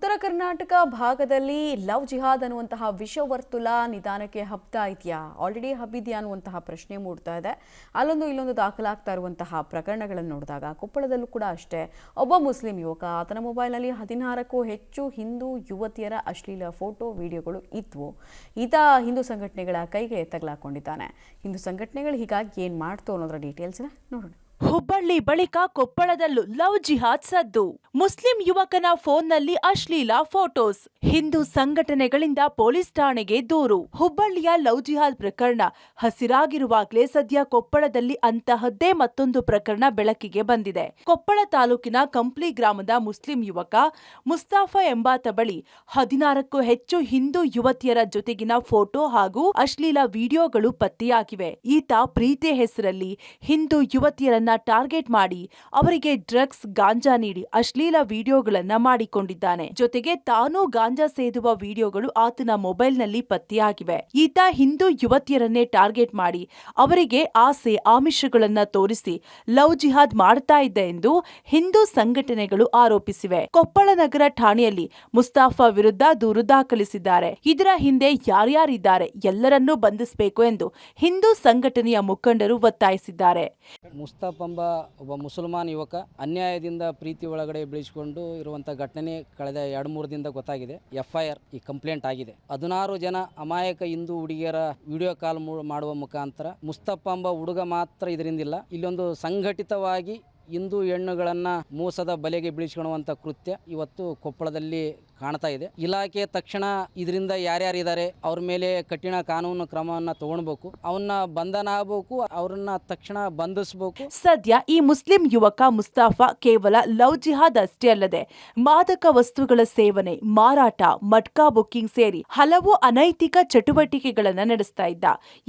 ಉತ್ತರ ಕರ್ನಾಟಕ ಭಾಗದಲ್ಲಿ ಲವ್ ಜಿಹಾದ್ ಅನ್ನುವಂತಹ ವಿಷವರ್ತುಲ ನಿಧಾನಕ್ಕೆ ಹಬ್ತಾ ಇದೆಯಾ, ಆಲ್ರೆಡಿ ಹಬ್ಬಿದೆಯಾ ಅನ್ನುವಂತಹ ಪ್ರಶ್ನೆ ಮೂಡ್ತಾ ಇದೆ. ಅಲ್ಲೊಂದು ಇಲ್ಲೊಂದು ದಾಖಲಾಗ್ತಾ ಇರುವಂತಹ ಪ್ರಕರಣಗಳನ್ನು ನೋಡಿದಾಗ ಕೊಪ್ಪಳದಲ್ಲೂ ಕೂಡ ಅಷ್ಟೇ, ಒಬ್ಬ ಮುಸ್ಲಿಂ ಯುವಕ ಆತನ ಮೊಬೈಲ್ನಲ್ಲಿ 16ಕ್ಕೂ ಹೆಚ್ಚು ಹಿಂದೂ ಯುವತಿಯರ ಅಶ್ಲೀಲ ಫೋಟೋ ವಿಡಿಯೋಗಳು ಇದ್ವು. ಈತ ಹಿಂದೂ ಸಂಘಟನೆಗಳ ಕೈಗೆ ತಗಲಾಕೊಂಡಿದ್ದಾನೆ. ಹಿಂದೂ ಸಂಘಟನೆಗಳು ಹೀಗಾಗಿ ಏನು ಮಾಡ್ತು ಅನ್ನೋದರ ಡೀಟೇಲ್ಸ್ನ ನೋಡೋಣ. ಹುಬ್ಬಳ್ಳಿ ಬಳಿಕ ಕೊಪ್ಪಳದಲ್ಲೂ ಲವ್ ಜಿಹಾದ್ ಸದ್ದು. ಮುಸ್ಲಿಂ ಯುವಕನ ಫೋನ್ನಲ್ಲಿ ಅಶ್ಲೀಲ ಫೋಟೋಸ್. ಹಿಂದೂ ಸಂಘಟನೆಗಳಿಂದ ಪೊಲೀಸ್ ಠಾಣೆಗೆ ದೂರು. ಹುಬ್ಬಳ್ಳಿಯ ಲವ್ ಜಿಹಾದ್ ಪ್ರಕರಣ ಹಸಿರಾಗಿರುವಾಗಲೇ ಸದ್ಯ ಕೊಪ್ಪಳದಲ್ಲಿ ಅಂತಹದ್ದೇ ಮತ್ತೊಂದು ಪ್ರಕರಣ ಬೆಳಕಿಗೆ ಬಂದಿದೆ. ಕೊಪ್ಪಳ ತಾಲೂಕಿನ ಕಂಪ್ಲಿ ಗ್ರಾಮದ ಮುಸ್ಲಿಂ ಯುವಕ ಮುಸ್ತಾಫಾ ಎಂಬಾತ ಬಳಿ 16ಕ್ಕೂ ಹೆಚ್ಚು ಹಿಂದೂ ಯುವತಿಯರ ಜೊತೆಗಿನ ಫೋಟೋ ಹಾಗೂ ಅಶ್ಲೀಲ ವಿಡಿಯೋಗಳು ಪತ್ತೆಯಾಗಿವೆ. ಈತ ಪ್ರೀತಿ ಹೆಸರಲ್ಲಿ ಹಿಂದೂ ಯುವತಿಯರನ್ನ ಟಾರ್ಗೆಟ್ ಮಾಡಿ ಅವರಿಗೆ ಡ್ರಗ್ಸ್, ಗಾಂಜಾ ನೀಡಿ ಅಶ್ಲೀಲ ವಿಡಿಯೋಗಳನ್ನ ಮಾಡಿಕೊಂಡಿದ್ದಾನೆ. ಜೊತೆಗೆ ತಾನೂ ಗಾಂಜಾ ಸೇದುವ ವಿಡಿಯೋಗಳು ಆತನ ಮೊಬೈಲ್ನಲ್ಲಿ ಪತ್ತೆಯಾಗಿವೆ. ಈತ ಹಿಂದೂ ಯುವತಿಯರನ್ನೇ ಟಾರ್ಗೆಟ್ ಮಾಡಿ ಅವರಿಗೆ ಆಸೆ ಆಮಿಷಗಳನ್ನ ತೋರಿಸಿ ಲವ್ ಜಿಹಾದ್ ಮಾಡ್ತಾ ಇದ್ದ ಎಂದು ಹಿಂದೂ ಸಂಘಟನೆಗಳು ಆರೋಪಿಸಿವೆ. ಕೊಪ್ಪಳ ನಗರ ಠಾಣೆಯಲ್ಲಿ ಮುಸ್ತಾಫಾ ವಿರುದ್ಧ ದೂರು ದಾಖಲಿಸಿದ್ದಾರೆ. ಇದರ ಹಿಂದೆ ಯಾರ್ಯಾರಿದ್ದಾರೆ ಎಲ್ಲರನ್ನೂ ಬಂಧಿಸಬೇಕು ಎಂದು ಹಿಂದೂ ಸಂಘಟನೆಯ ಮುಖಂಡರು ಒತ್ತಾಯಿಸಿದ್ದಾರೆ. ಮುಸ್ತಾಫ್ ಎಂಬ ಒಬ್ಬ ಮುಸಲ್ಮಾನ್ ಯುವಕ ಅನ್ಯಾಯದಿಂದ ಪ್ರೀತಿ ಒಳಗಡೆ ಬೀಳಿಸಿಕೊಂಡು ಇರುವಂಥ ಘಟನೆ ಕಳೆದ 2-3 ದಿನದಿಂದ ಗೊತ್ತಾಗಿದೆ. FIR ಈ ಕಂಪ್ಲೇಂಟ್ ಆಗಿದೆ. 16 ಜನ ಅಮಾಯಕ ಹಿಂದೂ ಹುಡುಗಿಯರ ವಿಡಿಯೋ ಕಾಲ್ ಮಾಡುವ ಮುಖಾಂತರ ಮುಸ್ತಾಫ್ ಎಂಬ ಹುಡುಗ ಮಾತ್ರ ಇದರಿಂದಿಲ್ಲ, ಇಲ್ಲೊಂದು ಸಂಘಟಿತವಾಗಿ ಹಿಂದೂ ಹೆಣ್ಣುಗಳನ್ನ ಮೋಸದ ಬಲೆಗೆ ಬೀಳಿಸಿಕೊಳ್ಳುವಂಥ ಕೃತ್ಯ ಇವತ್ತು ಕೊಪ್ಪಳದಲ್ಲಿ ಕಾಣ್ತಾ ಇದೆ. ಇಲಾಖೆ ತಕ್ಷಣ ಇದರಿಂದ ಯಾರ್ಯಾರಿದ್ದಾರೆ ಅವ್ರ ಮೇಲೆ ಕಠಿಣ ಕಾನೂನು ಕ್ರಮವನ್ನು ತಗೊಳ್ಬೇಕು, ಅವನ್ನ ಬಂಧನ ಆಗಬೇಕು, ಅವ್ರನ್ನ ತಕ್ಷಣ ಬಂಧಿಸಬೇಕು. ಸದ್ಯ ಈ ಮುಸ್ಲಿಂ ಯುವಕ ಮುಸ್ತಾಫಾ ಕೇವಲ ಲವ್ ಜಿಹಾದ್ ಅಷ್ಟೇ ಅಲ್ಲದೆ ಮಾದಕ ವಸ್ತುಗಳ ಸೇವನೆ, ಮಾರಾಟ, ಮಟ್ಕಾ ಬುಕ್ಕಿಂಗ್ ಸೇರಿ ಹಲವು ಅನೈತಿಕ ಚಟುವಟಿಕೆಗಳನ್ನ ನಡೆಸ್ತಾ ಇದ್ದ.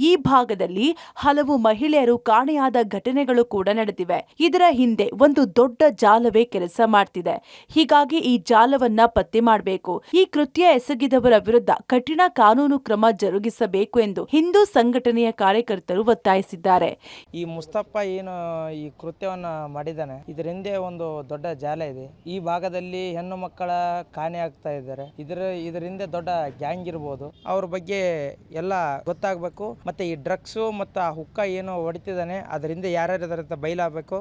ಈ ಭಾಗದಲ್ಲಿ ಹಲವು ಮಹಿಳೆಯರು ಕಾಣೆಯಾದ ಘಟನೆಗಳು ಕೂಡ ನಡೆದಿವೆ. ಇದರ ಹಿಂದೆ ಒಂದು ದೊಡ್ಡ ಜಾಲವೇ ಕೆಲಸ ಮಾಡ್ತಿದೆ. ಹೀಗಾಗಿ ಈ ಜಾಲವನ್ನ ಪತ್ತೆ ಮಾಡಬೇಕು. ಈ ಕೃತ್ಯ ಎಸಗಿದವರ ವಿರುದ್ಧ ಕಠಿಣ ಕಾನೂನು ಕ್ರಮ ಜರುಗಿಸಬೇಕು ಎಂದು ಹಿಂದೂ ಸಂಘಟನೆಯ ಕಾರ್ಯಕರ್ತರು ಒತ್ತಾಯಿಸಿದ್ದಾರೆ. ಈ ಮುಸ್ತಫಾ ಏನು ಈ ಕೃತ್ಯವನ್ನ ಮಾಡಿದ್ದಾನೆ, ಇದರ ಹಿಂದೆ ಒಂದು ದೊಡ್ಡ ಜಾಲ ಇದೆ. ಈ ಭಾಗದಲ್ಲಿ ಹೆಣ್ಣು ಮಕ್ಕಳ ಕಾಣೆ ಆಗ್ತಾ ಇದ್ದಾರೆ. ಇದರ ಹಿಂದೆ ದೊಡ್ಡ ಗ್ಯಾಂಗ್ ಇರಬಹುದು. ಅವ್ರ ಬಗ್ಗೆ ಎಲ್ಲ ಗೊತ್ತಾಗಬೇಕು. ಮತ್ತೆ ಈ ಡ್ರಗ್ಸ್ ಮತ್ತು ಆ ಹುಕ್ಕ ಏನು ಹೊಡಿತಿದ್ದಾನೆ ಅದರಿಂದ ಯಾರ್ಯಾರು ಬಯಲಾಗಬೇಕು.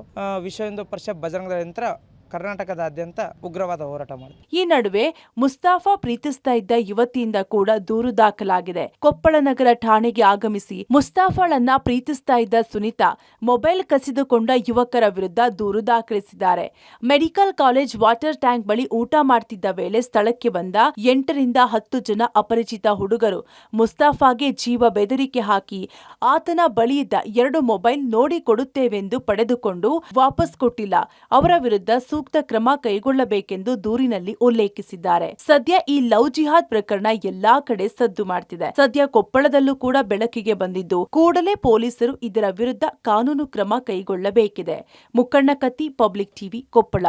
ವಿಶ್ವ ಹಿಂದೂ ಪರಿಷತ್ ಬಜರಂಗ ದಳ ಯಂತ್ರ ಕರ್ನಾಟಕದಾದ್ಯಂತ ಉಗ್ರವಾದ ಹೋರಾಟ ಮಾಡಿದೆ. ಈ ನಡುವೆ ಮುಸ್ತಾಫಾ ಪ್ರೀತಿಸ್ತಾ ಇದ್ದ ಯುವತಿಯಿಂದ ಕೂಡ ದೂರು ದಾಖಲಾಗಿದೆ. ಕೊಪ್ಪಳ ನಗರ ಠಾಣೆಗೆ ಆಗಮಿಸಿ ಮುಸ್ತಾಫಾಳನ್ನ ಪ್ರೀತಿಸ್ತಾ ಇದ್ದ ಸುನೀತಾ ಮೊಬೈಲ್ ಕಸಿದುಕೊಂಡ ಯುವಕರ ವಿರುದ್ಧ ದೂರು ದಾಖಲಿಸಿದ್ದಾರೆ. ಮೆಡಿಕಲ್ ಕಾಲೇಜ್ ವಾಟರ್ ಟ್ಯಾಂಕ್ ಬಳಿ ಊಟ ಮಾಡ್ತಿದ್ದ ವೇಳೆ ಸ್ಥಳಕ್ಕೆ ಬಂದ 8ರಿಂದ 10 ಜನ ಅಪರಿಚಿತ ಹುಡುಗರು ಮುಸ್ತಾಫಾಗೆ ಜೀವ ಬೆದರಿಕೆ ಹಾಕಿ ಆತನ ಬಳಿಯಿದ್ದ 2 ಮೊಬೈಲ್ ನೋಡಿ ಕೊಡುತ್ತೇವೆಂದು ಪಡೆದುಕೊಂಡು ವಾಪಸ್ ಕೊಟ್ಟಿಲ್ಲ. ಅವರ ವಿರುದ್ಧ ಸೂಕ್ತ ಕ್ರಮ ಕೈಗೊಳ್ಳಬೇಕೆಂದು ದೂರಿನಲ್ಲಿ ಉಲ್ಲೇಖಿಸಿದ್ದಾರೆ. ಸದ್ಯ ಈ ಲವ್ ಜಿಹಾದ್ ಪ್ರಕರಣ ಎಲ್ಲಾ ಕಡೆ ಸದ್ದು ಮಾಡ್ತಿದೆ. ಸದ್ಯ ಕೊಪ್ಪಳದಲ್ಲೂ ಕೂಡ ಬೆಳಕಿಗೆ ಬಂದಿದ್ದು ಕೂಡಲೇ ಪೊಲೀಸರು ಇದರ ವಿರುದ್ಧ ಕಾನೂನು ಕ್ರಮ ಕೈಗೊಳ್ಳಬೇಕಿದೆ. ಮುಕ್ಕಣ್ಣ ಕತ್ತಿ, ಪಬ್ಲಿಕ್ ಟಿವಿ, ಕೊಪ್ಪಳ.